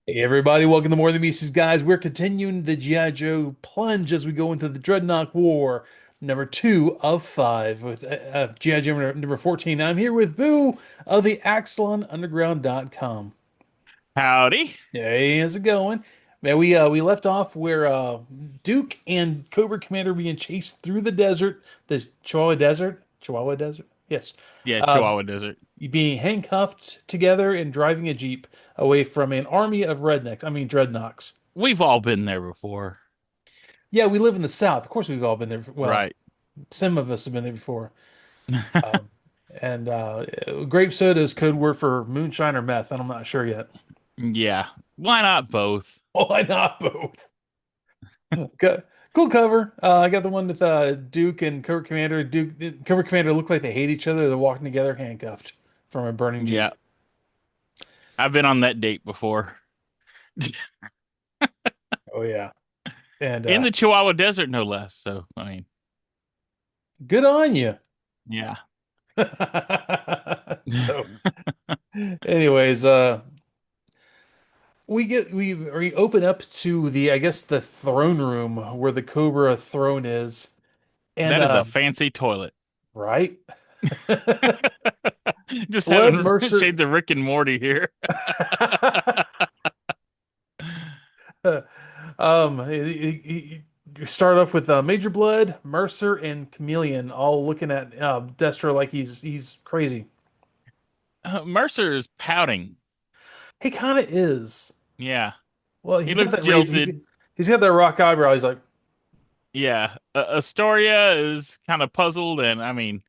Hey everybody, welcome to More Than Pieces, guys. We're continuing the G.I. Joe plunge as we go into the Dreadnok War, number 2 of 5 with G.I. Joe number 14. I'm here with Boo of the AxelonUnderground.com. Howdy. Hey, how's it going? Man, we left off where Duke and Cobra Commander are being chased through the desert, the Chihuahua Desert. Chihuahua Desert? Yes. Yeah, Uh, Chihuahua Desert. being handcuffed together and driving a Jeep away from an army of dreadnoks. We've all been there before. Yeah, we live in the South. Of course, we've all been there. Well, Right. some of us have been there before. Um, and grape soda is code word for moonshine or meth, and I'm not sure yet. Yeah. Why not both? Why not both? Okay. Cool cover. I got the one with Duke and Cobra Commander. Cobra Commander look like they hate each other. They're walking together, handcuffed from a burning Yeah. Jeep. I've been on that date before. Oh yeah, and In the Chihuahua Desert, no less. So, good on you. yeah. So, anyways, we open up to the I guess the throne room where the Cobra throne is, and That is a fancy toilet. right, Just Blood having Mercer. shades of Rick and Morty here. You start off with Major Blood, Mercer, and Chameleon all looking at Destro like he's crazy. Mercer is pouting. He kind of is. Yeah. Well, He he's got looks that raised. jilted. He's got that rock eyebrow. He's like Yeah. Astoria is kind of puzzled. And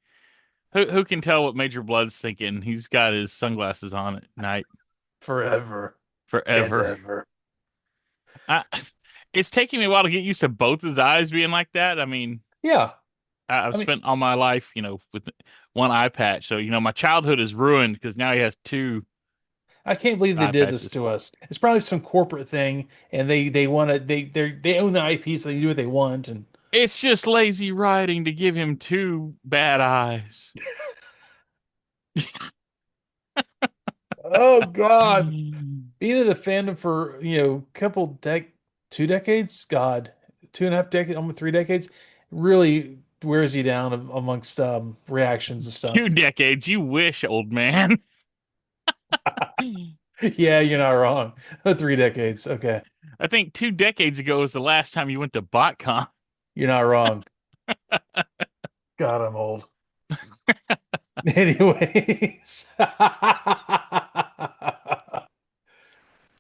who can tell what Major Blood's thinking? He's got his sunglasses on at night forever and forever. ever. I, it's taking me a while to get used to both his eyes being like that. Yeah. I've I mean, spent all my life, with one eye patch. So, my childhood is ruined because now he has two I can't believe they eye did this patches. to us. It's probably some corporate thing, and they want to they own the IP, so they do what they want. And It's just lazy writing to give him two bad eyes. oh God, being in the fandom for couple 2 decades, God, 2.5 decades, almost 3 decades, really wears you down amongst reactions and Two stuff. decades. You wish, old man. Yeah, you're not wrong. 3 decades, okay, I think 2 decades ago was the last time you went to BotCon. you're not wrong. God, I'm old. Anyways,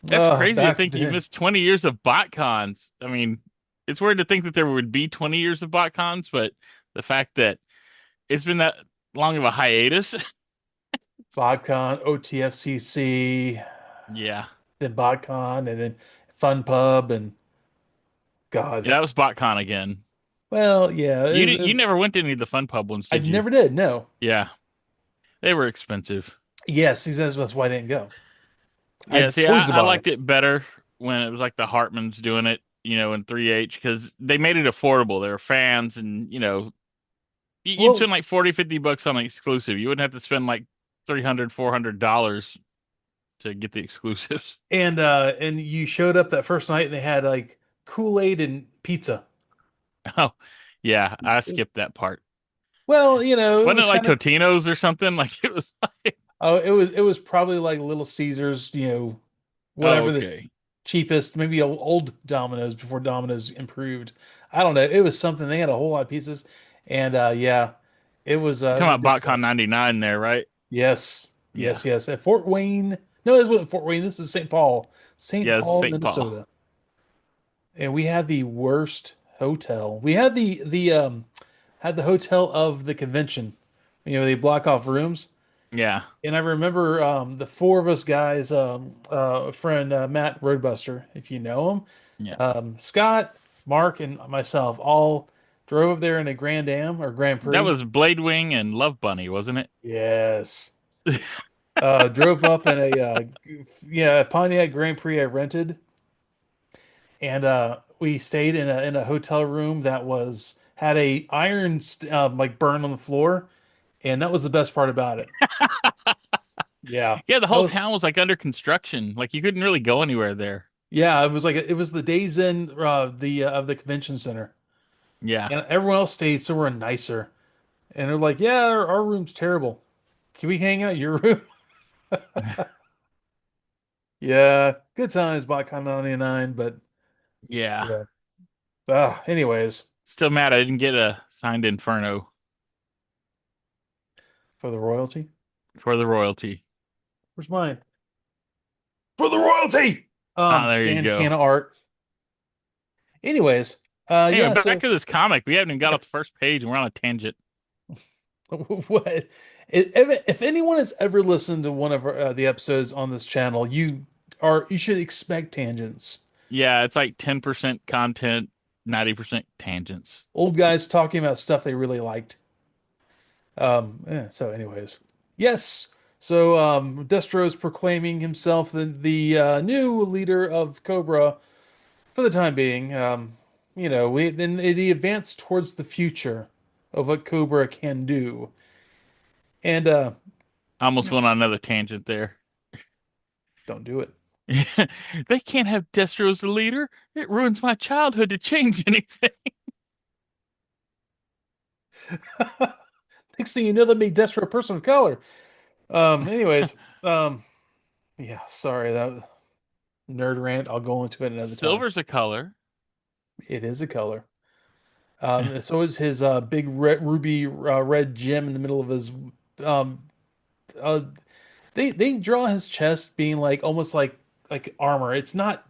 That's crazy to back think you then. missed 20 years of BotCons. It's weird to think that there would be 20 years of BotCons, but the fact that it's been that long of a hiatus. BotCon, OTFCC, Yeah. then BotCon, and then Fun Pub, and Yeah, God. that was BotCon again. Well, yeah, You never went to any of the Fun Pub ones, I did you? never did. No. Yeah. They were expensive. Yes, that's why I didn't go. I Yeah, had see, toys I about it liked it better when it was like the Hartmans doing it, in 3H because they made it affordable. They were fans and, you'd well, spend like 40, $50 on an exclusive. You wouldn't have to spend like 300, $400 to get the exclusives. and you showed up that first night and they had like Kool-Aid and pizza. Oh, yeah, I skipped that part. Well, it Wasn't it was like kind of Totino's or something? Like it was like, oh, it was probably like Little Caesars, oh, whatever the okay. cheapest, maybe old Domino's before Domino's improved. I don't know. It was something. They had a whole lot of pizzas, and yeah, You're it was talking good about BotCon stuff. 99 there, right? Yes, Yeah. yes, yes. At Fort Wayne. No, this wasn't Fort Wayne. This is St. Paul, St. Yeah, this is Paul, St. Paul. Minnesota, and we had the worst hotel. We had the hotel of the convention. They block off rooms. Yeah. And I remember the four of us guys, friend Matt Roadbuster, if you know him, Yeah. Scott, Mark, and myself all drove up there in a Grand Am or Grand That Prix. was Blade Wing and Love Bunny, wasn't it? Yes. Drove up in a yeah Pontiac Grand Prix I rented, and we stayed in a hotel room that was had a iron like burn on the floor, and that was the best part about it. Yeah, Yeah, the that whole was town was like under construction. Like you couldn't really go anywhere there. yeah. It was like it was the days in the of the convention center, Yeah. and everyone else stayed somewhere nicer. And they're like, "Yeah, our room's terrible. Can we hang out in your room?" Yeah, good times, Botcon 99, but Yeah. yeah. Anyways, Still mad I didn't get a signed Inferno for the royalty, for the royalty. where's mine? For the royalty. Ah, there you And go. can of art. Anyways, Anyway, yeah. back So to this comic. We haven't even got off the first page and we're on a tangent. what? If anyone has ever listened to one of the episodes on this channel, you should expect tangents. Yeah, it's like 10% content, 90% tangents. Old guys talking about stuff they really liked. So anyways, yes. So Destro's proclaiming himself the new leader of Cobra for the time being. We then he advanced towards the future of what Cobra can do. And I almost went on another tangent there. don't do it. They can't have Destro as the leader. It ruins my childhood to change anything. Next thing you know, they make Destro a person of color. Anyways, um, yeah, sorry that nerd rant. I'll go into it another time. Silver's a color. It is a color. And so is his big ruby red gem in the middle of his. Um, uh, they draw his chest being like almost like armor. It's not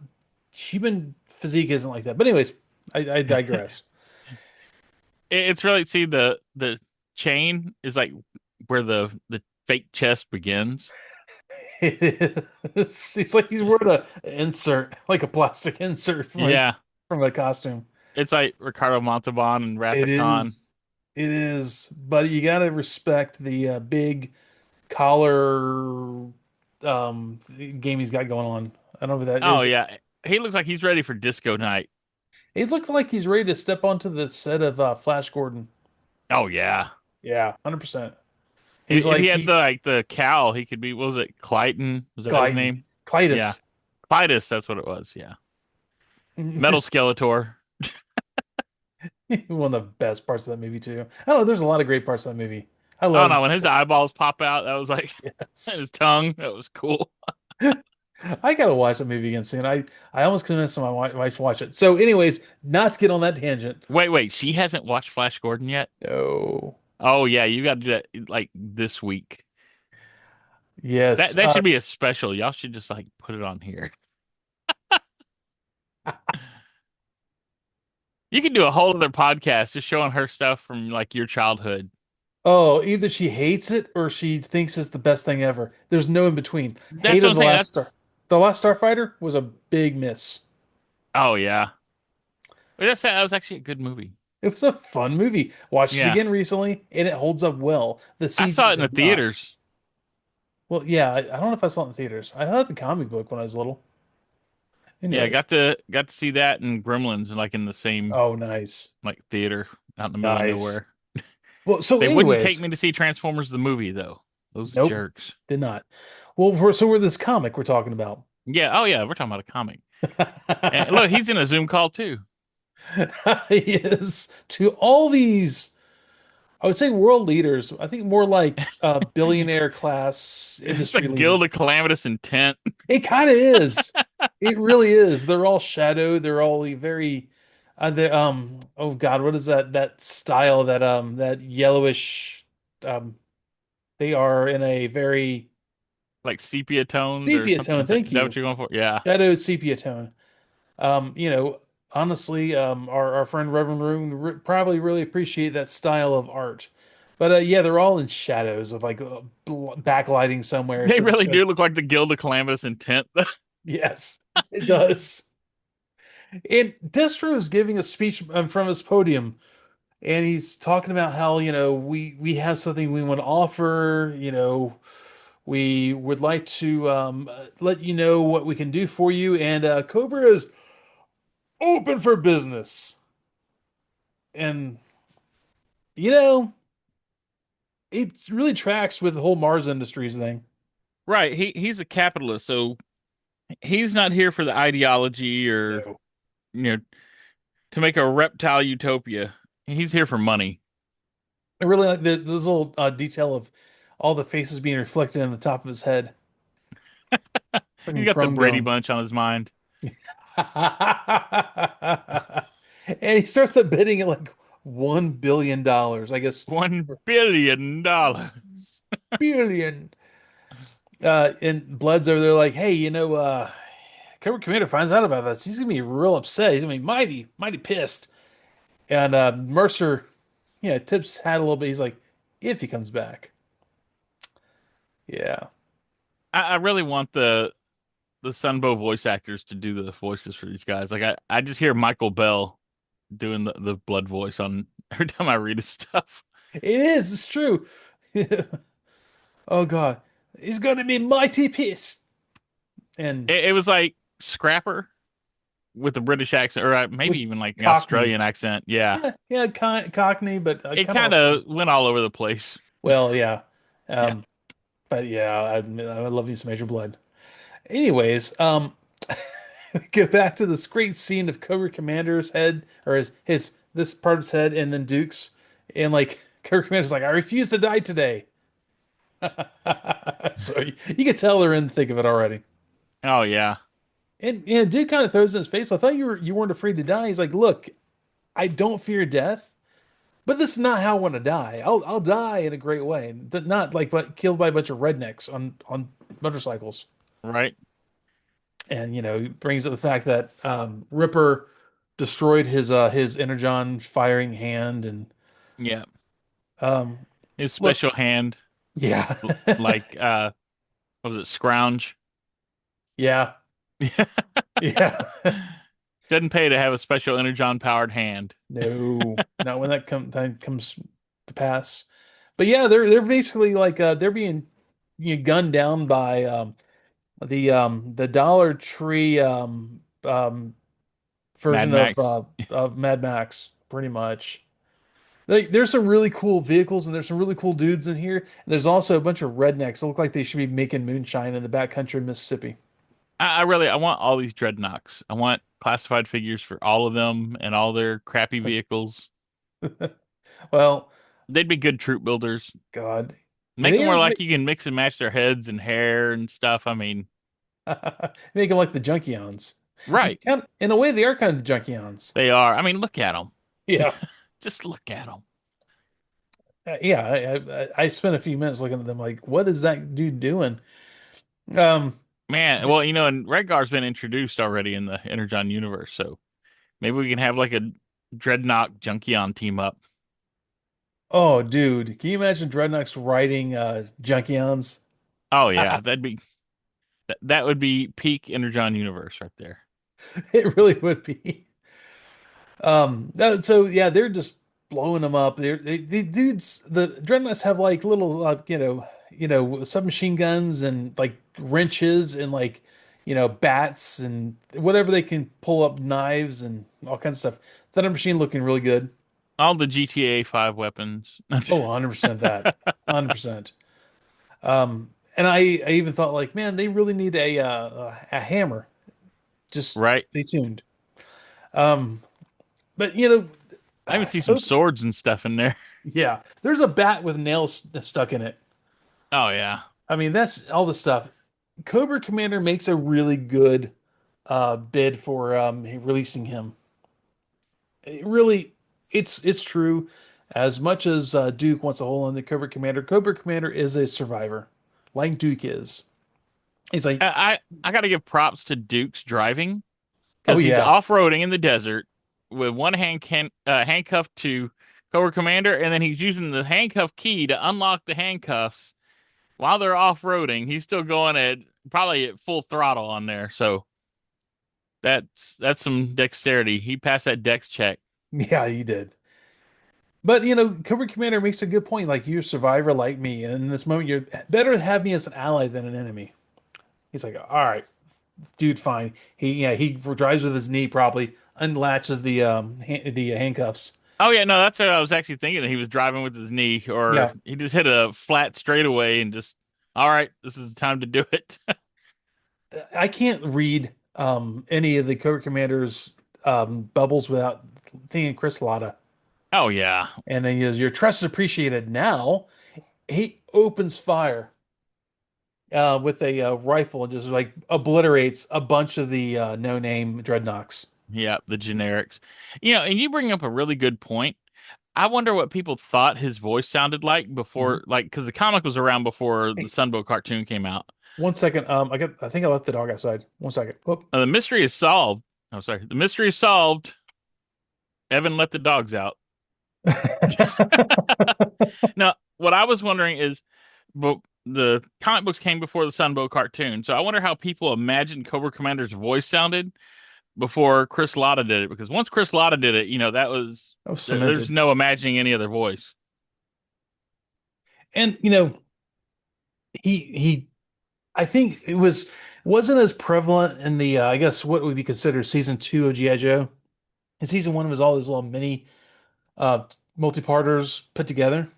human physique isn't like that. But anyways, I digress. It's really see the chain is like where the fake chest begins. It is. It's like he's wearing a insert, like a plastic insert Yeah, from a costume. it's like Ricardo Montalban and Wrath It of Khan. is. It is. But you gotta respect the big collar game he's got going on. I don't know if that Oh is. yeah, he looks like he's ready for disco night. He's looking like he's ready to step onto the set of Flash Gordon. Oh yeah. Yeah, 100%. He's If he like had he the cowl, he could be. What was it? Clyton? Was that his Clyde name? Yeah, Clytus. Clytus. That's what it was. Yeah, Metal Skeletor. One of the best parts of that movie too. I don't know, there's a lot of great parts of that movie. I Oh love no, when his eyeballs pop out, that was like yes. his tongue. That was cool. I gotta watch that movie again soon. I almost convinced my wife to watch it. So, anyways, not to get on that tangent. Wait. She hasn't watched Flash Gordon yet. No. Oh yeah, you got to do that like this week. That Yes. that should be a special. Y'all should just like put it on here. You could do a whole other podcast just showing her stuff from like your childhood. Oh, either she hates it or she thinks it's the best thing ever. There's no in between. That's what Hated I'm the saying. last star. That's The Last Starfighter was a big miss. oh yeah. But that was actually a good movie. It was a fun movie. Watched it Yeah. again recently, and it holds up well. The I saw CG it in the does not. theaters. Well, yeah, I don't know if I saw it in theaters. I had the comic book when I was little. Yeah, I Anyways, got to see that and Gremlins like in the same oh, nice, like theater out in the middle of nice. nowhere. Well, so They wouldn't take anyways, me to see Transformers the movie though. Those nope, jerks. did not. Well, we're this comic we're talking about. Yeah, oh yeah, we're talking about a comic. And look, he's in a Zoom call too. Yes, to all these, I would say world leaders. I think more like billionaire class It's the industry Guild leaders. of Calamitous Intent. It kind of is. It really is. They're all shadow. They're all very oh God, what is that style that yellowish they are in a very Like sepia toned or sepia something. tone. Is that, Thank is that what you. you're going for? Yeah. Shadow sepia tone. Honestly, our friend Reverend Room probably really appreciate that style of art. But yeah, they're all in shadows of like backlighting somewhere, They so it really do shows. look like the Guild of Calamitous Intent. Yes, it does. And Destro is giving a speech from his podium, and he's talking about how, we have something we want to offer. We would like to let you know what we can do for you, and Cobra is open for business. And you know, it really tracks with the whole Mars Industries thing. Right. He's a capitalist, so he's not here for the ideology or No. you know to make a reptile utopia. He's here for money. I really like this little detail of all the faces being reflected in the top of his head. He's Fucking got the chrome Brady dome. Bunch on his mind. And he starts up bidding at like $1 billion, I guess. $1 billion. Billion. And Blood's over there like, hey, Cobra Commander finds out about this. He's gonna be real upset. He's gonna be mighty, mighty pissed. And Mercer, yeah, tips hat a little bit. He's like, if he comes back. Yeah. I really want the Sunbow voice actors to do the voices for these guys. Like I just hear Michael Bell doing the blood voice on every time I read his stuff. It is, it's true. Oh God. He's gonna be mighty pissed. And It was like Scrapper with a British accent, or maybe with even like an Cockney. Australian accent. Yeah, Yeah, yeah, Cockney, but it kind of kind Australian. of went all over the place. Well, yeah. Yeah, Um, but yeah, I love me some Major Blood. Anyways, get back to this great scene of Cobra Commander's head, or his this part of his head, and then Duke's, and like Cobra Commander's like, I refuse to die today. So you can tell they're in the thick of it already. oh yeah, And Duke kind of throws in his face. I thought you weren't afraid to die. He's like, look, I don't fear death, but this is not how I want to die. I'll die in a great way, not like but killed by a bunch of rednecks on motorcycles. right. And he brings up the fact that Ripper destroyed his energon firing hand, and Yeah, um, his look, special hand, yeah, like what was it, Scrounge? yeah, yeah. Doesn't pay to have a special energon powered hand. No, not when that time comes to pass. But yeah, they're basically like they're being gunned down by the Dollar Tree Mad version Max. of Mad Max, pretty much. There's some really cool vehicles and there's some really cool dudes in here. And there's also a bunch of rednecks that look like they should be making moonshine in the backcountry of Mississippi. I want all these Dreadnoks. I want classified figures for all of them and all their crappy vehicles. Well, They'd be good troop builders. God, Make them they where are like you can mix and match their heads and hair and stuff. I mean, make them like the Junkions. right. In a way, they are kind of the Junkions. They are. I mean, look at them. Yeah, Just look at them. yeah. I spent a few minutes looking at them, like, what is that dude doing? Um, Man, well, and Redgar's been introduced already in the Energon universe, so maybe we can have like a Dreadnok Junkion team up. oh, dude, can you imagine Dreadnoks riding Junkions? Oh yeah, that would be peak Energon universe right there. It really would be. So yeah, they're just blowing them up. The dudes, the Dreadnoughts have like little, submachine guns and like wrenches and like, bats and whatever they can pull up, knives and all kinds of stuff. Thunder Machine looking really good. All the GTA 5 weapons. Oh, 100% that. 100%. And I even thought like, man, they really need a hammer. Just Right? stay tuned. Um, but I even see some Cobra, swords and stuff in there. yeah, there's a bat with nails stuck in it. Oh yeah. I mean, that's all the stuff. Cobra Commander makes a really good bid for releasing him. It really, it's true. As much as Duke wants to hold on to Cobra Commander is a survivor, like Duke is. He's like, I got to give props to Duke's driving oh because he's yeah, off-roading in the desert with one handcuffed to Cobra Commander, and then he's using the handcuff key to unlock the handcuffs while they're off-roading. He's still going at probably at full throttle on there. So that's some dexterity. He passed that dex check. yeah, he did. But Cobra Commander makes a good point. Like you're a survivor like me, and in this moment, you're better to have me as an ally than an enemy. He's like, all right, dude, fine. He drives with his knee, probably unlatches the handcuffs. Oh yeah, no, that's what I was actually thinking. That he was driving with his knee, or Yeah, he just hit a flat straightaway and just All right, this is the time to do it. I can't read any of the Cobra Commander's bubbles without thinking Chris Latta. Oh yeah. And then he goes, "Your trust is appreciated now." He opens fire with a rifle and just like obliterates a bunch of the no-name dreadnoks. Yeah, the generics. And you bring up a really good point. I wonder what people thought his voice sounded like Mhm. before, like, because the comic was around before the Hey, Sunbow cartoon came out. 1 second. I think I left the dog outside. 1 second. Whoop. The mystery is solved. Oh, sorry. The mystery is solved. Evan let the dogs out. Now, what I was wondering is, but the comic books came before the Sunbow cartoon, so I wonder how people imagined Cobra Commander's voice sounded before Chris Latta did it. Because once Chris Latta did it, that was I was there's cemented. no imagining any other voice. And he I think wasn't as prevalent in the I guess what would be considered season two of G.I. Joe. In season one was all these little mini uh multi-parters put together.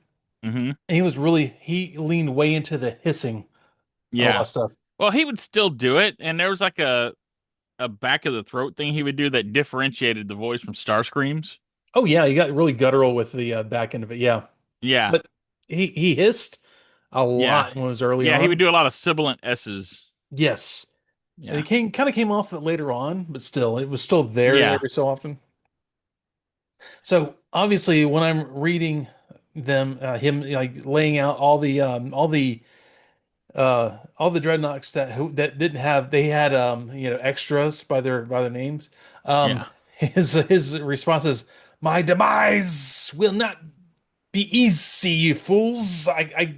Hmm. And he leaned way into the hissing and all Yeah. that stuff. Well, he would still do it, and there was like a back of the throat thing he would do that differentiated the voice from Starscream's. Oh yeah, he got really guttural with the back end of it. Yeah. Yeah, But he hissed a yeah, lot when it was early yeah. He would on. do a lot of sibilant S's. Yes. Yeah, It came off it later on, but still, it was still there yeah, every so often. So obviously, when I'm reading him like laying out all the dreadnoks that didn't have they had extras by their names. Um, yeah. his response is, "My demise will not be easy, you fools." I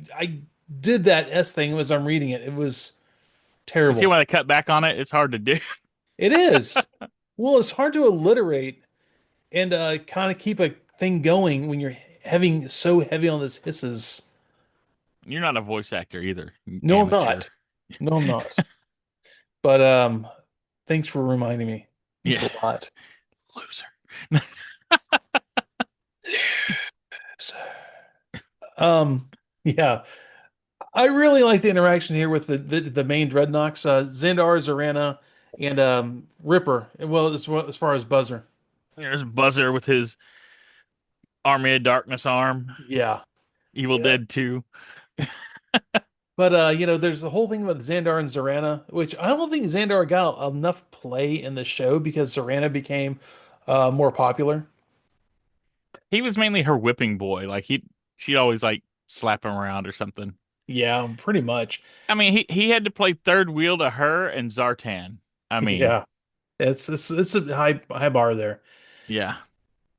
did that S thing as I'm reading it. It was You see terrible. when I cut back on it, it's hard to do. It is. Well, it's hard to alliterate and kind of keep a thing going when you're having so heavy on this hisses. You're not a voice actor either, you No, I'm amateur. not. No, I'm not. But thanks for reminding me. Thanks Yeah, a lot. loser. So, yeah, I really like the interaction here with the main dreadnoks, Xandar, Zarana, and Ripper. Well, as far as Buzzer. There's Buzzer with his Army of Darkness arm, Yeah. Evil Yeah. Dead 2. But there's the whole thing about Xandar and Zarana, which I don't think Xandar got enough play in the show because Zarana became more popular. He was mainly her whipping boy. Like she'd always like slap him around or something. Yeah, pretty much. I mean, he had to play third wheel to her and Zartan. I mean, Yeah. It's a high bar there. yeah.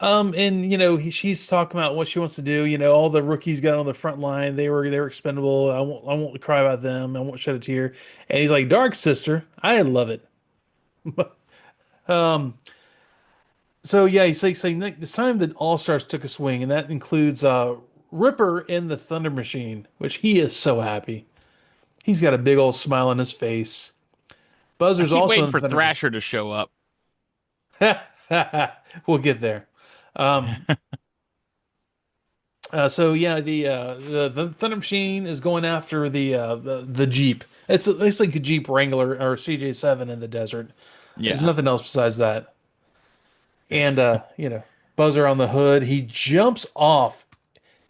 And she's talking about what she wants to do. All the rookies got on the front line. They were expendable. I won't cry about them. I won't shed a tear. And he's like, "Dark sister, I love it." Um, so yeah, he's like saying it's time that All Stars took a swing, and that includes Ripper in the Thunder Machine, which he is so happy. He's got a big old smile on his face. I Buzzer's keep also waiting in the for Thunder Machine. Thrasher to show up. We'll get there. Um, so yeah, the Thunder Machine is going after the Jeep. It's like a Jeep Wrangler or CJ7 in the desert. There's Yeah. nothing else besides that. And Buzzer on the hood. He jumps off,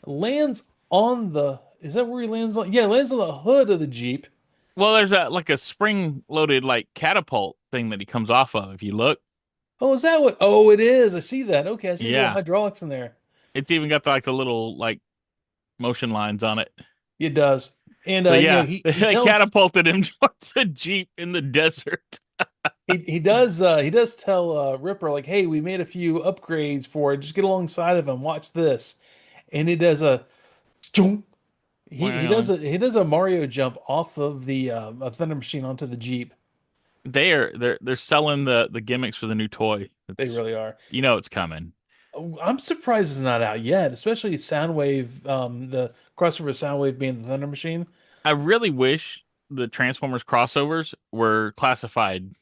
lands on the. Is that where he lands on? Yeah, lands on the hood of the Jeep. Well, there's a spring loaded like catapult thing that he comes off of. If you look, Oh, is that what? Oh, it is. I see that. Okay, I see the little yeah, hydraulics in there. it's even got the little like motion lines on it. It does. And So yeah, he they tells catapulted him towards a jeep in the desert. he does tell Ripper like, "Hey, we made a few upgrades for it. Just get alongside of him. Watch this." And he does a Chunk. Well, He does a Mario jump off of the Thunder Machine onto the Jeep. they're selling the gimmicks for the new toy. They It's really are. it's coming. I'm surprised it's not out yet, especially Soundwave, the crossover Soundwave being the Thunder Machine. I really wish the Transformers crossovers were classified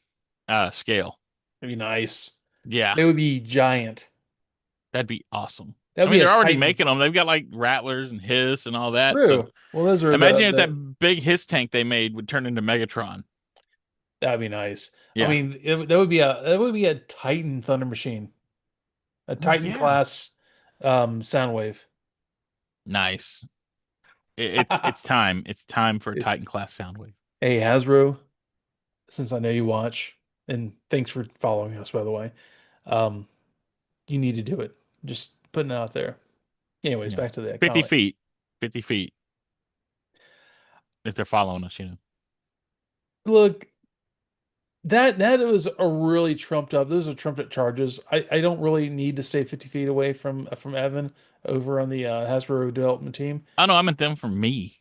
scale. It'd be nice. Yeah, They would be giant. that'd be awesome. That I would mean, be a they're already Titan. making them. They've got like rattlers and hiss and all that. So True. Well, those are imagine if that the big hiss tank they made would turn into Megatron. that'd be nice. I Yeah. mean, that would be a Titan Thunder Machine, a Well, Titan yeah. class Soundwave. Nice. It's time. It's time for a It- Titan class Soundwave. Hey, Hasbro, since I know you watch, and thanks for following us, by the way. Um, you need to do it. Just putting it out there. Anyways, Yeah. back to the 50 comic. feet. 50 feet if they're following us. Look, that was a really trumped up. Those are trumped up charges. I don't really need to stay 50 feet away from Evan over on the Hasbro development team. Oh no, I meant them for me.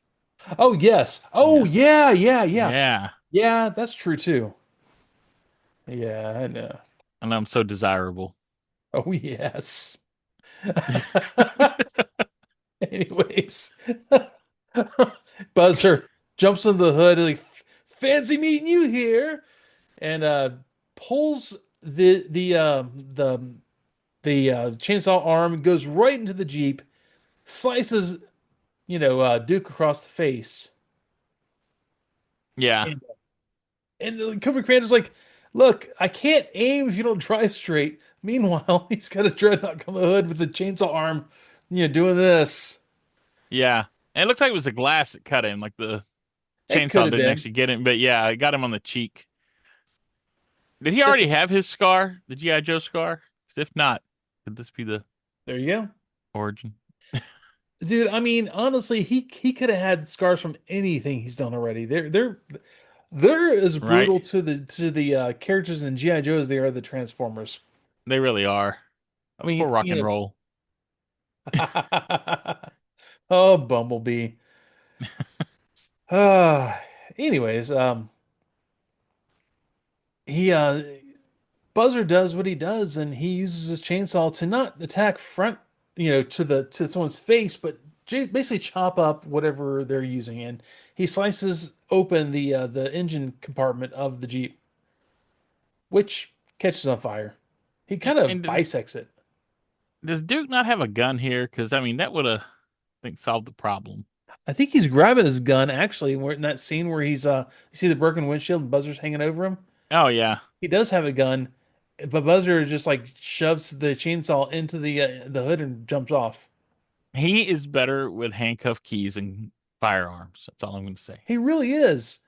Oh yes. Oh Yeah. yeah, yeah, yeah. Yeah. Yeah, that's true too. Yeah, I know. And I'm so desirable. Oh yes. Anyways, Buzzer jumps in the hood like fancy meeting you here, and pulls the chainsaw arm, goes right into the Jeep, slices Duke across the face, Yeah. and the Cobra Commander's like, "Look, I can't aim if you don't drive straight." Meanwhile, he's got a dreadnought on the hood with the chainsaw arm, doing this. Yeah. And it looks like it was the glass that cut him, like the It could chainsaw have didn't been. actually get him, but yeah, it got him on the cheek. Did he If already have his scar? The G.I. Joe scar? 'Cause if not, could this be the there you go. origin? Dude, I mean, honestly, he could have had scars from anything he's done already. They're as Right? brutal to the characters in GI Joe as they are the Transformers. They really are. I Poor mean, rock and roll. oh, Bumblebee. Uh, anyways, he Buzzer does what he does, and he uses his chainsaw to not attack front, to someone's face, but basically chop up whatever they're using, and he slices open the engine compartment of the Jeep, which catches on fire. He kind of And bisects it. does Duke not have a gun here? Because I mean, that would have, I think, solved the problem. I think he's grabbing his gun actually. We're in that scene where you see the broken windshield and Buzzer's hanging over him. Oh yeah, He does have a gun, but Buzzer just like shoves the chainsaw into the hood and jumps off. he is better with handcuff keys and firearms. That's all I'm going to say. He really is.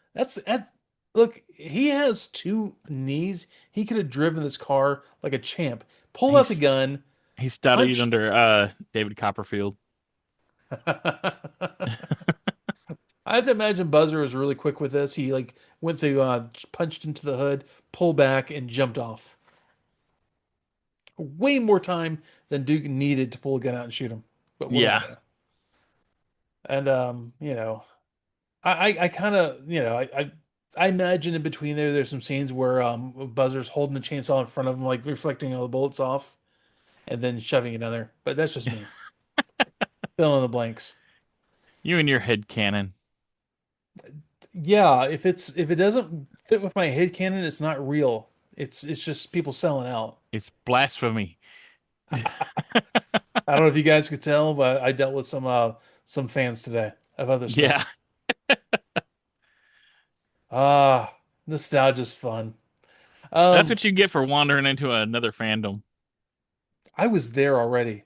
Look, he has two knees. He could have driven this car like a champ. Pulled out the He's gun, he studied punched. under David Copperfield. I have to imagine Buzzer was really quick with this. He like went through, punched into the hood, pulled back, and jumped off. Way more time than Duke needed to pull a gun out and shoot him. But what do I Yeah, know? And I kind of, I imagine in between there's some scenes where Buzzer's holding the chainsaw in front of him, like reflecting all the bullets off, and then shoving it in there. But that's just me. Fill in the blanks. you and your head cannon. Yeah, if it doesn't fit with my head canon, it's not real. It's just people selling out. It's blasphemy. I don't know if you guys could tell, but I dealt with some fans today of other stuff. Yeah, Ah, nostalgia's fun. that's Um, what you get for wandering into another fandom. I was there already.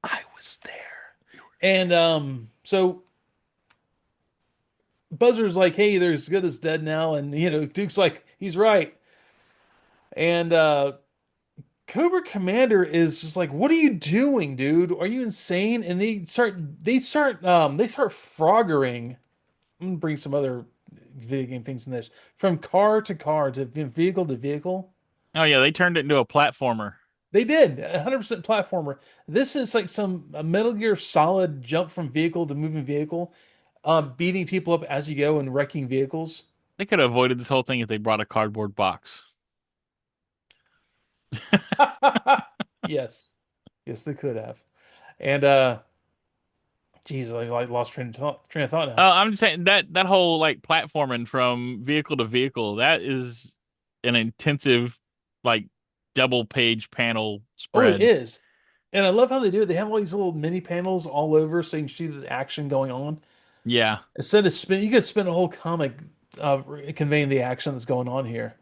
I was there. And so Buzzer's like, "Hey, there's good as dead now," and Duke's like, "He's right." And Cobra Commander is just like, "What are you doing, dude? Are you insane?" And they start froggering. I'm gonna bring some other video game things in this from car to car to vehicle to vehicle. Oh yeah, they turned it into a platformer. They did 100% platformer. This is like some a Metal Gear Solid jump from vehicle to moving vehicle, beating people up as you go and wrecking vehicles. They could have avoided this whole thing if they brought a cardboard box. Yes, yes, they could have. And geez, I like lost train of thought now. I'm just saying that whole like platforming from vehicle to vehicle, that is an intensive like double page panel Oh, it spread. is. And I love how they do it. They have all these little mini panels all over so you can see the action going on. Yeah. Instead of spin, you could spend a whole comic conveying the action that's going on here.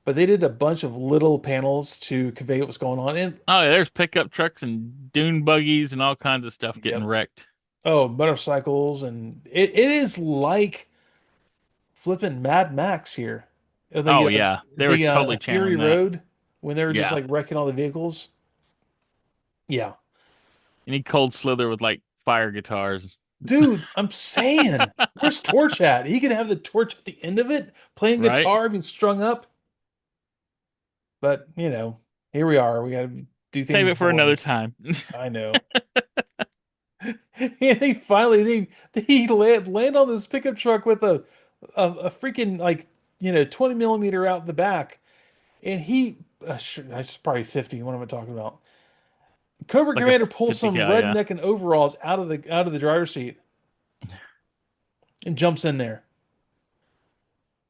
But they did a bunch of little panels to convey what's going on. And Oh, yeah, there's pickup trucks and dune buggies and all kinds of stuff getting yep. wrecked. Oh, motorcycles, and it is like flipping Mad Max here. Oh, The yeah. They were totally Fury channeling that. Road when they were just Yeah. like wrecking all the vehicles. Yeah. Any cold slither with like fire guitars. Dude, I'm saying, where's Torch at? He could have the torch at the end of it, playing Right? guitar, being strung up. But, here we are. We got to do Save things it for another boring. time. I know. And they finally they land on this pickup truck with a freaking like 20 millimeter out the back, and that's probably 50. What am I talking about? Cobra Like a Commander pulls 50 some cal, yeah. redneck in overalls out of the driver's seat and jumps in there,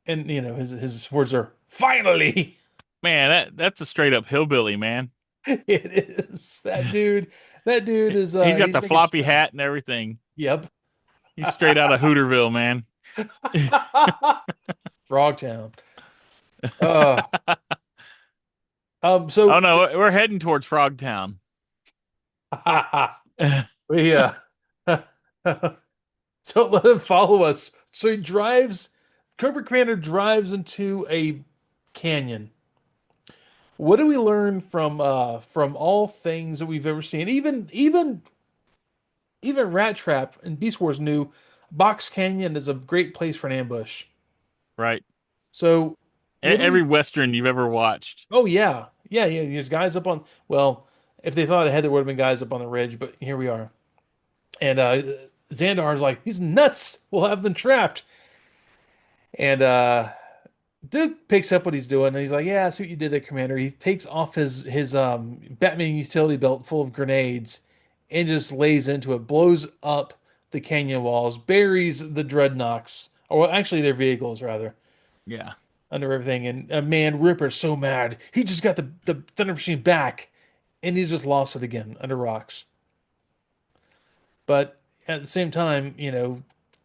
and his words are finally. Man, that's a straight up hillbilly, man. It is that dude. That dude is He's got he's the making floppy strides. hat and everything. Yep. He's straight out of Hooterville, man. Frogtown. Uh Oh so no, we're heading towards Frogtown. we don't let him follow us. So Cobra Commander drives into a canyon. What do we learn from all things that we've ever seen? Even Rat Trap and Beast Wars knew Box Canyon is a great place for an ambush. Right. So what do Every we Western you've ever watched. Oh yeah. Yeah, yeah, there's guys up on well, if they thought ahead there would have been guys up on the ridge, but here we are. And Xandar's like, he's nuts. We'll have them trapped. And Duke picks up what he's doing, and he's like, "Yeah, I see what you did there, Commander." He takes off his Batman utility belt full of grenades, and just lays into it, blows up the canyon walls, buries the Dreadnoks, or well, actually their vehicles rather, Yeah. under everything. And man, Ripper's so mad. He just got the Thunder Machine back, and he just lost it again under rocks. But at the same time,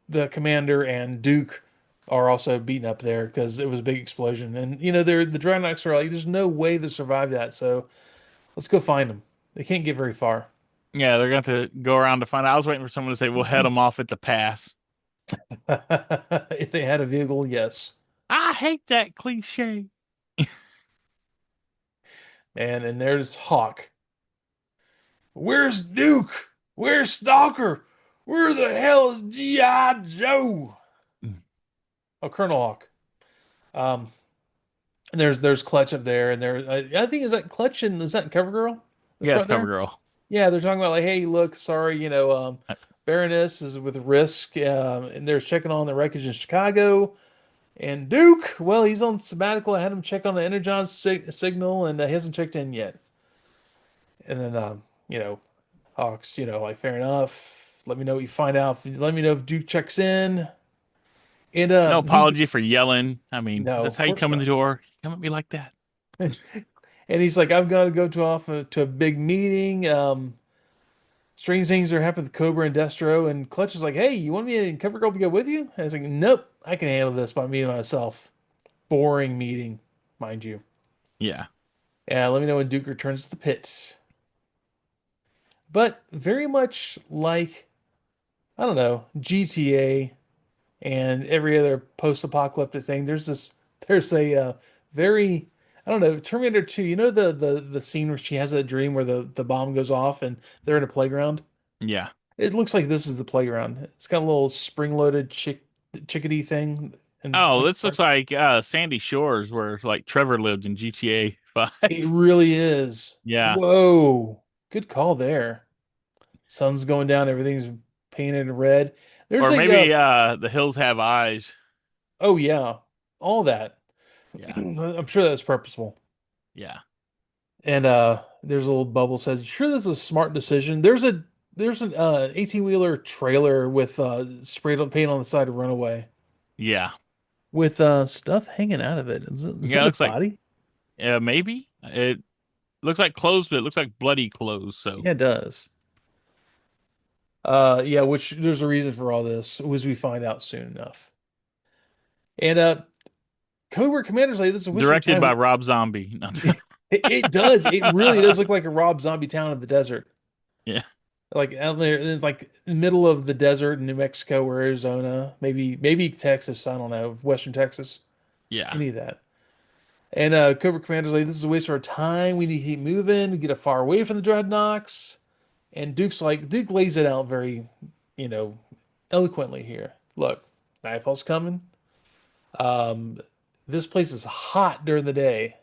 the commander and Duke are also beaten up there because it was a big explosion. And the Dreadnoks are like, there's no way to survive that. So let's go find them. They can't get very far. Yeah, they're going to have to go around to find out. I was waiting for someone to say, we'll head them off at the pass. If they had a vehicle, yes. I hate that cliche. And there's Hawk. Where's Duke? Where's Stalker? Where the hell is G.I. Joe? Oh, Colonel Hawk. Um, and there's Clutch up there, and I think is that Clutch and is that CoverGirl? The Yes, front there? CoverGirl. Yeah, they're talking about like, hey, look, sorry, Baroness is with Risk, and they're checking on the wreckage in Chicago. And Duke, well, he's on sabbatical. I had him check on the Energon signal, and he hasn't checked in yet. And then, Hawks, like, fair enough. Let me know what you find out. Let me know if Duke checks in. And No he, apology for yelling. I mean, no, that's of how you course come in the not. door. You come at me like that. And he's like, I've got to go to a big meeting. Strange things are happening with Cobra and Destro. And Clutch is like, hey, you want me and CoverGirl to go with you? And I was like, nope, I can handle this by me and myself. Boring meeting, mind you. Yeah. Yeah, let me know when Duke returns to the pits. But very much like, I don't know, GTA and every other post-apocalyptic thing, there's a very, I don't know, Terminator 2, the scene where she has that dream where the bomb goes off and they're in a playground? Yeah. It looks like this is the playground. It's got a little spring-loaded chickadee thing in Oh, one this looks part. like Sandy Shores where like Trevor lived in GTA 5. It really is. Yeah. Whoa. Good call there. Sun's going down, everything's painted red. There's Or a maybe The Hills Have Eyes. oh yeah, all that. Yeah. I'm sure that's purposeful. Yeah. And there's a little bubble says, "You sure this is a smart decision?" There's an 18-wheeler trailer with sprayed on paint on the side of Runaway Yeah. with stuff hanging out of it. Is Yeah, it that a looks like body? maybe it. looks like clothes, but it looks like bloody clothes. So Yeah, it does. Yeah, which there's a reason for all this, as we find out soon enough. And Cobra Commander's like, this is a waste of our directed time. by Rob Zombie. It does. It really does look like a Rob Zombie town in the desert. Yeah, Like out there, like in the middle of the desert in New Mexico or Arizona, maybe Texas. I don't know, Western Texas, yeah. any of that. And Cobra Commander's like, this is a waste of our time. We need to keep moving, get it far away from the Dreadnoks. And Duke lays it out very, you know, eloquently here. Look, nightfall's coming. Um, this place is hot during the day.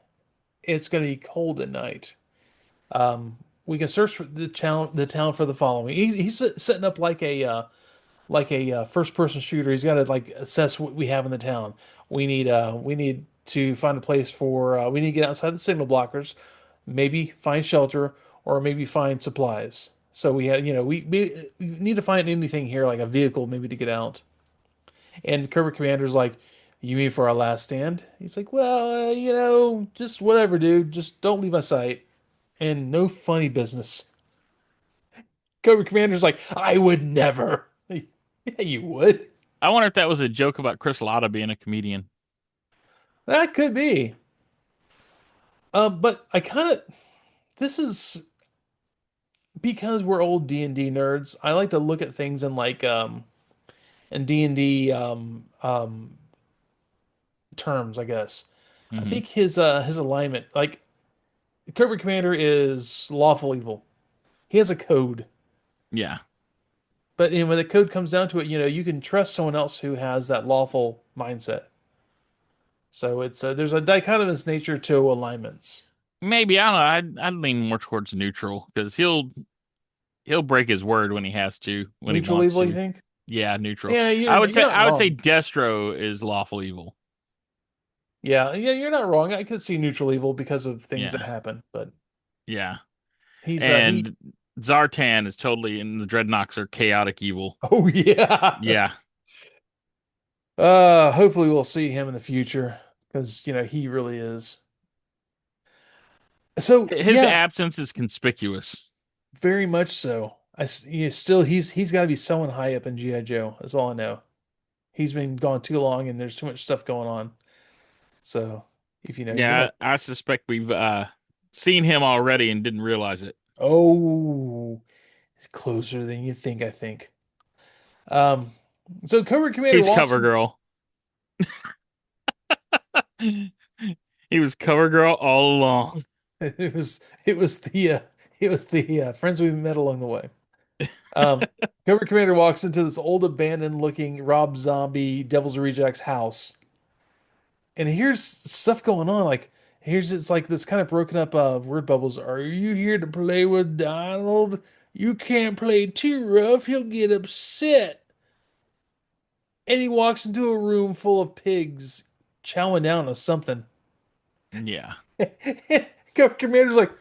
It's going to be cold at night. We can search for the town for the following. He's setting up like a first person shooter. He's got to like assess what we have in the town. We need to find a place for. We need to get outside the signal blockers, maybe find shelter or maybe find supplies. So we had, we need to find anything here like a vehicle maybe to get out. And Cobra Commander's like, "You mean for our last stand?" He's like, "Well, just whatever, dude. Just don't leave my sight." And no funny business. Cobra Commander's like, "I would never." Yeah, you would. I wonder if that was a joke about Chris Latta being a comedian. That could be. But I kind of this is because we're old D&D nerds. I like to look at things in like in D&D terms, I guess. I Hmm. think his alignment, like Cobra Commander is lawful evil. He has a code. Yeah. But when the code comes down to it, you can trust someone else who has that lawful mindset. So it's there's a dichotomous nature to alignments. Maybe I don't know. I'd lean more towards neutral because he'll break his word when he has to, when he Neutral wants evil, you to. think? Yeah, neutral. Yeah, I would you're say not I would say wrong. Destro is lawful evil. Yeah, you're not wrong. I could see neutral evil because of things that Yeah, happen, but yeah. he And Zartan is totally, and the Dreadnoks are chaotic evil. oh yeah. Yeah, Hopefully we'll see him in the future because he really is. So his yeah, absence is conspicuous. very much so. Still he's got to be someone high up in GI Joe. That's all I know. He's been gone too long and there's too much stuff going on. So if you Yeah, know, I suspect we've seen him already and didn't realize it. oh, it's closer than you think, I think. Um, so Cobra Commander He's walks Cover Girl. He was Cover Girl all along. it was the friends we met along the way. Um, Cobra Commander walks into this old abandoned looking Rob Zombie Devil's Rejects house, and here's stuff going on. Like here's it's like this kind of broken up word bubbles. Are you here to play with Donald? You can't play too rough. He'll get upset. And he walks into a room full of pigs chowing down on something. Yeah. Cobra Commander's like,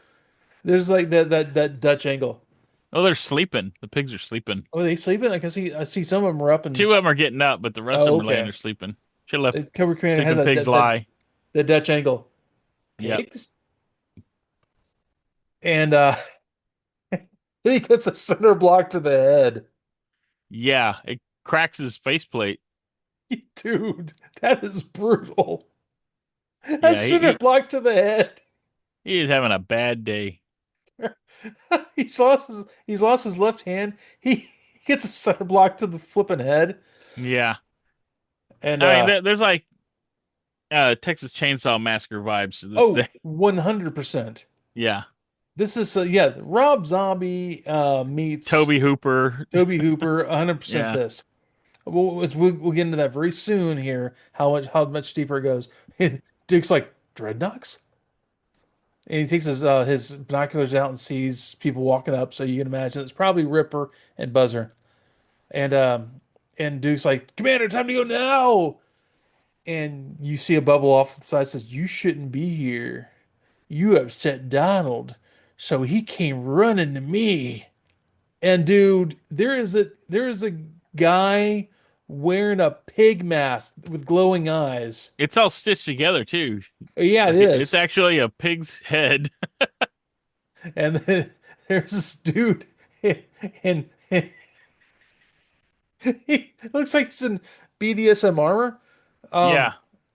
there's like that Dutch angle. Oh, they're sleeping. The pigs are sleeping. Oh, they sleeping? Like I see some of them are up and Two of them are getting up, but the rest of oh, them are laying there okay. sleeping. Should left The Cobra Commander has sleeping that pigs that that, lie. that Dutch angle. Yep. Pigs? And he gets a center block to the head. Yeah, it cracks his faceplate. Dude, that is brutal. A Yeah, center block to the head. he is having a bad day. He's lost his left hand. He gets a center block to the flipping head. Yeah. And I mean, there's like Texas Chainsaw Massacre vibes to this oh, day. 100%. Yeah. This is yeah, Rob Zombie meets Toby Hooper. Toby Hooper, 100% Yeah. this. We'll get into that very soon here, how much deeper it goes. Duke's like, Dreadnoks? And he takes his binoculars out and sees people walking up, so you can imagine it's probably Ripper and Buzzer. And Duke's like, Commander, time to go now. And you see a bubble off the side says, You shouldn't be here. You upset Donald. So he came running to me. And dude, there is a guy wearing a pig mask with glowing eyes. It's all stitched together too. Yeah, it Like it's is. actually a pig's head. And then there's this dude, and he looks like he's in BDSM armor. Um, Yeah,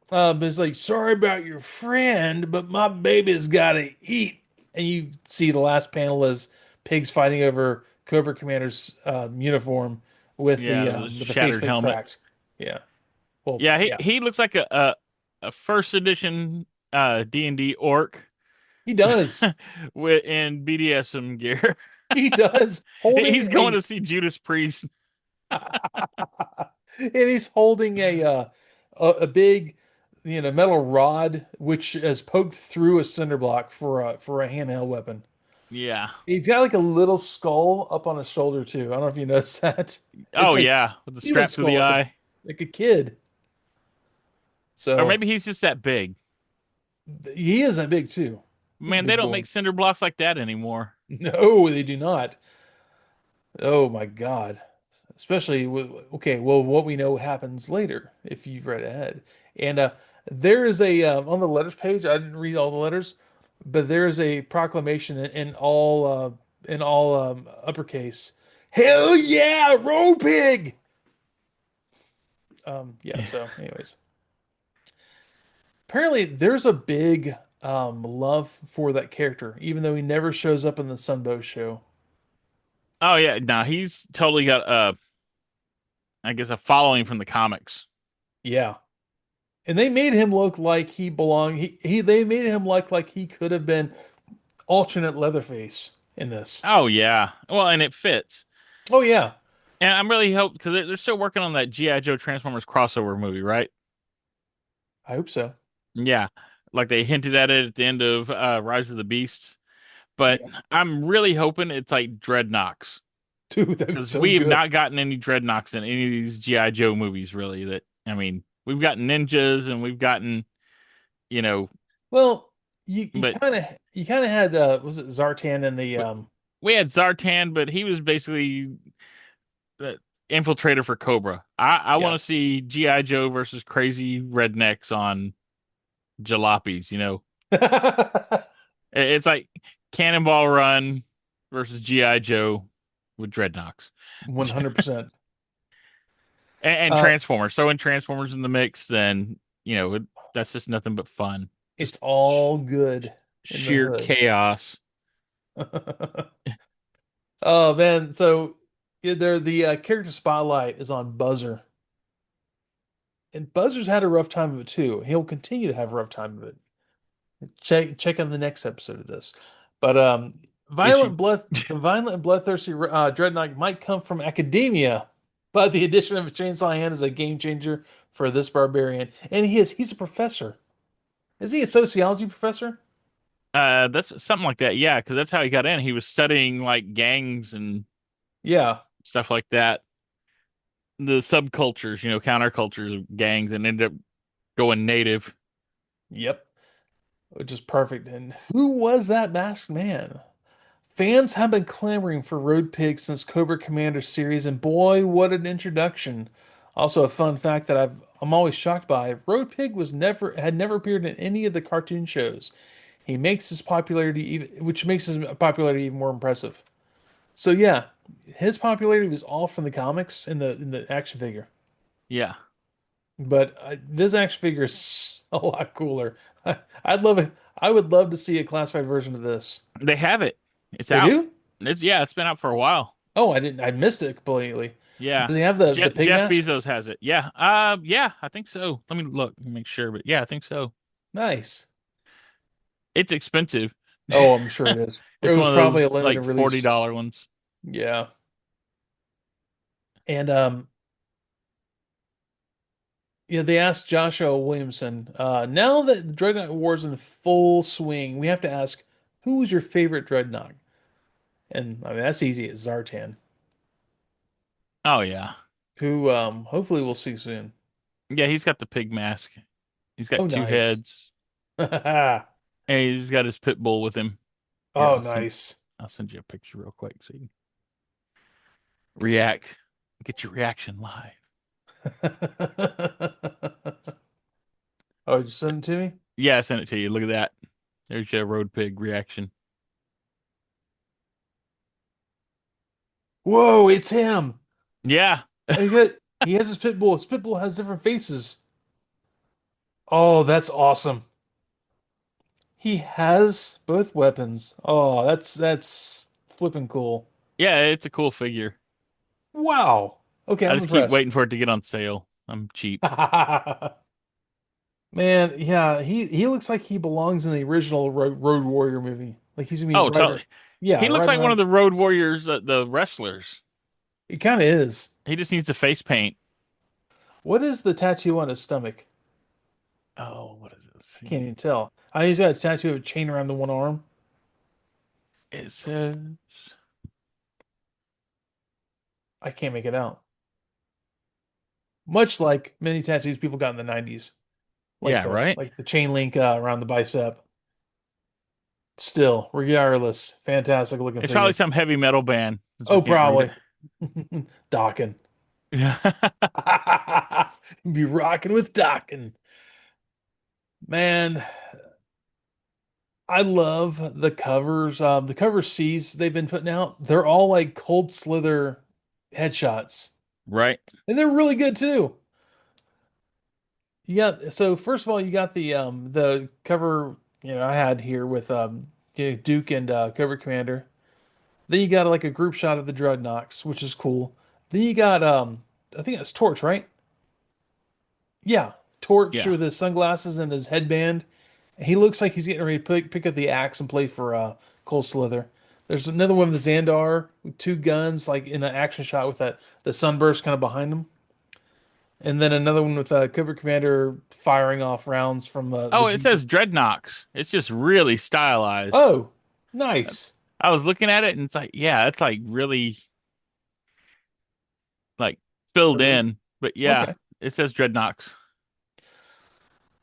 but it's like, sorry about your friend, but my baby's got to eat. And you see the last panel is pigs fighting over Cobra Commander's uniform yeah, the with the shattered faceplate helmet. cracked. Yeah. Well, Yeah, he yeah, he looks like a first edition D&D orc he does. with in BDSM gear. He does holding He's going a, to see Judas Priest. and he's holding a big, metal rod which is poked through a cinder block for a handheld weapon. Yeah. He's got like a little skull up on his shoulder too. I don't know if you noticed that. It's Oh like yeah, with the human strap through the skull, eye. like a kid. Or So maybe he's just that big. he isn't big too. He's a Man, they big don't boy. make cinder blocks like that anymore. No, they do not. Oh my God. Especially with, okay, well, what we know happens later if you've read ahead. And there is on the letters page, I didn't read all the letters, but there is a proclamation in all uppercase. Hell yeah, road pig. Yeah, so anyways. Apparently there's a big love for that character, even though he never shows up in the Sunbow show. Oh yeah, no, he's totally got I guess a following from the comics. Yeah. And they made him look like he belonged. He they made him look like he could have been alternate Leatherface in this. Oh yeah. Well, and it fits. Oh yeah, And I'm really hope because they're still working on that GI Joe Transformers crossover movie, right? I hope so. Yeah. Like they hinted at it at the end of Rise of the Beast. But Yeah, I'm really hoping it's like Dreadnoks. dude, that was Because so we have good. not gotten any Dreadnoks in any of these GI Joe movies, really. That I mean, we've gotten ninjas and we've gotten, you know, Well, but you kind of had was it Zartan and the but we had Zartan, but he was basically the infiltrator for Cobra. I yeah. want to see GI Joe versus crazy rednecks on jalopies. It's like Cannonball Run versus GI Joe with Dreadnoks. 100%. And Uh, Transformers. So when Transformers in the mix, then that's just nothing but fun. it's Just all good in the sheer hood. chaos. Oh man, so yeah, the character spotlight is on Buzzer, and Buzzer's had a rough time of it too. He'll continue to have a rough time of it. Check on the next episode of this. But Issue. the violent and bloodthirsty Dreadnought might come from academia, but the addition of a chainsaw hand is a game changer for this barbarian. And he's a professor. Is he a sociology professor? That's something like that. Yeah, because that's how he got in. He was studying like gangs and Yeah. stuff like that. The subcultures, countercultures of gangs, and ended up going native. Yep. Which is perfect. And who was that masked man? Fans have been clamoring for Road Pig since Cobra Commander series, and boy, what an introduction. Also, a fun fact that I'm always shocked by, Road Pig had never appeared in any of the cartoon shows. He makes his popularity which makes his popularity even more impressive. So yeah, his popularity was all from the comics and the action figure. Yeah, But this action figure is a lot cooler. I'd love it. I would love to see a classified version of this. they have it. It's They out. do? It's been out for a while. Oh, I didn't. I missed it completely. Yeah. Does he have the pig Jeff mask? Bezos has it. Yeah. Yeah, I think so. Let me look, make sure, but yeah, I think so. Nice. It's expensive. Oh, I'm sure it is. It It's one was of probably a those limited like release. $40 ones. Yeah. And yeah, they asked Joshua Williamson, now that the Dreadnought War's in full swing, we have to ask, who was your favorite Dreadnought? And I mean that's easy, it's Zartan, Oh yeah. who hopefully we'll see soon. Yeah, he's got the pig mask. He's Oh got two nice. heads. And he's got his pit bull with him. Here, Oh nice. I'll send you a picture real quick so you can react. Get your reaction live. Oh, just send it to me? Yeah, I sent it to you. Look at that. There's your road pig reaction. Whoa, it's him. Yeah. And he has his pit bull. His pit bull has different faces. Oh, that's awesome. He has both weapons. Oh, that's flipping cool. Yeah, it's a cool figure. Wow. Okay, I I'm just keep impressed. waiting for it to get on sale. I'm cheap. Man, yeah, he looks like he belongs in the original Road Warrior movie. Like he's gonna be Oh, totally. yeah, He looks riding like one of around. the Road Warriors, the wrestlers. It kind of is. He just needs the face paint. What is the tattoo on his stomach? Oh, what is it? Let's I can't see. even tell. I he's got a tattoo of a chain around the one arm. It says, I can't make it out. Much like many tattoos people got in the 90s, yeah, right? like the chain link around the bicep. Still, regardless, fantastic looking It's probably figure. some heavy metal band since we Oh, can't read it. probably. Docking. Yeah. Be rocking with Docking. Man, I love the covers. The cover C's they've been putting out, they're all like cold slither headshots. Right. And they're really good too. Yeah, so first of all, you got the cover, I had here with Duke and Cobra Commander. Then you got like a group shot of the Dreadnoks, which is cool. Then you got I think it's Torch, right? Yeah, Torch Yeah. with his sunglasses and his headband. He looks like he's getting ready to pick up the axe and play for Cole Slither. There's another one with Xandar with two guns, like in an action shot with that the sunburst kind of behind him, and then another one with Cobra Commander firing off rounds from the Oh, it Jeep. says Dreadnoks. It's just really stylized. Oh, nice. I was looking at it and it's like, yeah, it's like really like filled Really? in. But yeah, Okay. it says Dreadnoks.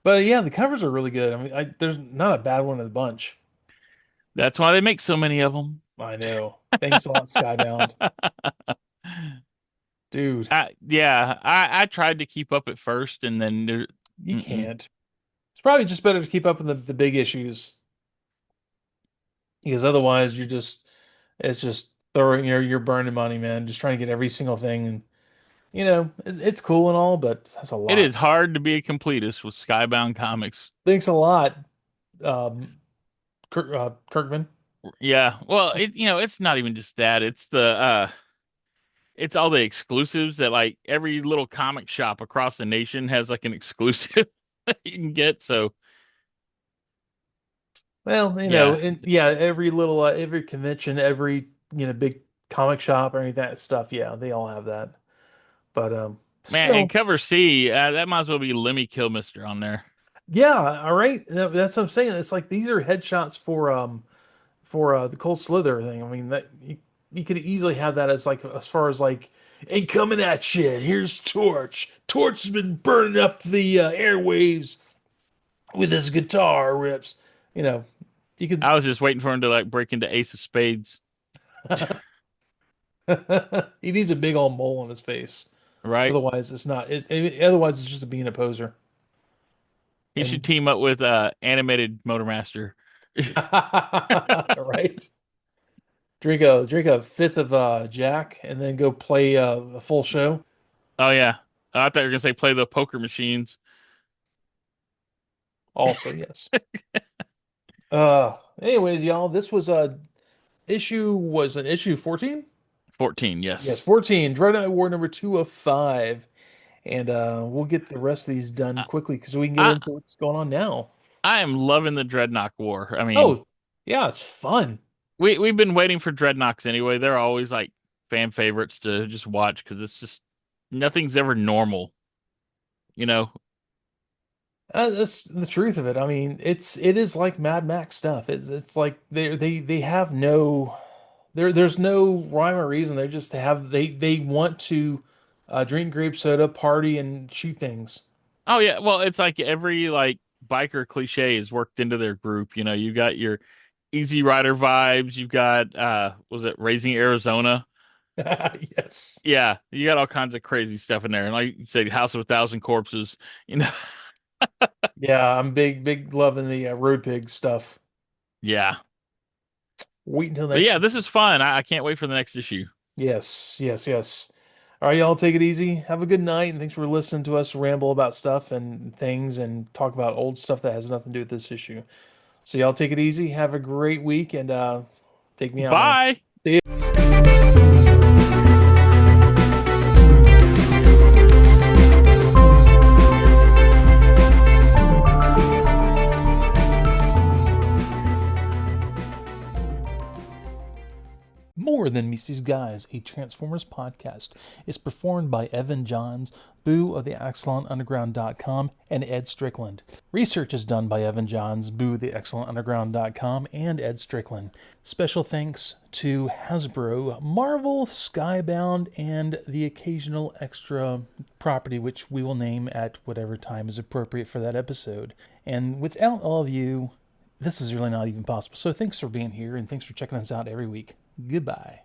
But yeah, the covers are really good. I mean, there's not a bad one in the bunch. That's why they make so many of them. I know. Thanks a lot, Skybound. Dude, I tried to keep up at first, and then you mm-mm. can't. It's probably just better to keep up with the big issues because otherwise it's just throwing you're burning money, man. Just trying to get every single thing, and it's cool and all, but that's a It lot. is hard to be a completist with Skybound comics. Thanks a lot, Kirkman. Yeah, well, it's not even just that. It's all the exclusives that like every little comic shop across the nation has like an exclusive that you can get. So Well, yeah, and yeah, every convention, every big comic shop or any of that stuff, yeah, they all have that. But man, and still, cover C, that might as well be Lemmy Kilmister on there. yeah, all right. That's what I'm saying. It's like these are headshots for the Cold Slither thing. I mean that you could easily have that as like as far as like ain't coming at you. Here's Torch. Torch has been burning up the airwaves with his guitar rips. You know, you could. I was just waiting for him to like break into Ace of Spades, He needs a big old mole on his face. right? Otherwise, it's not. Otherwise, it's just being a poser. He should And team up with animated Motormaster. right, drink a fifth of Jack, and then go play a full show. Oh yeah, I thought you were gonna say play the poker machines. Also, yes. Anyways, y'all, this was an issue 14? 14, Yes, yes. 14. Dreadnok War number 2 of 5. And we'll get the rest of these done I, quickly because we can get I into what's going on now. I am loving the Dreadnok War. I mean, Oh, yeah, it's fun. we've been waiting for Dreadnoks anyway. They're always like fan favorites to just watch because it's just nothing's ever normal, you know. That's the truth of it. I mean, it is like Mad Max stuff. It's like they have no there's no rhyme or reason. They just have they want to drink grape soda, party, and shoot things. Oh yeah, well, it's like every like biker cliche is worked into their group. You know, you got your Easy Rider vibes. You've got was it Raising Arizona? Yes. Yeah, you got all kinds of crazy stuff in there. And like you said, House of a Thousand Corpses. You know, Yeah, I'm big loving the road pig stuff. yeah. Wait until But next yeah, this issue. is fun. I can't wait for the next issue. Yes, yes, yes. All right, y'all take it easy. Have a good night, and thanks for listening to us ramble about stuff and things and talk about old stuff that has nothing to do with this issue. So y'all take it easy. Have a great week, and take me out, man. Bye. See ya. More Than Misty's Guys, a Transformers podcast, is performed by Evan Johns, Boo of the AxelonUnderground.com, and Ed Strickland. Research is done by Evan Johns, Boo of the AxelonUnderground.com, and Ed Strickland. Special thanks to Hasbro, Marvel, Skybound, and the occasional extra property which we will name at whatever time is appropriate for that episode. And without all of you, this is really not even possible. So thanks for being here, and thanks for checking us out every week. Goodbye.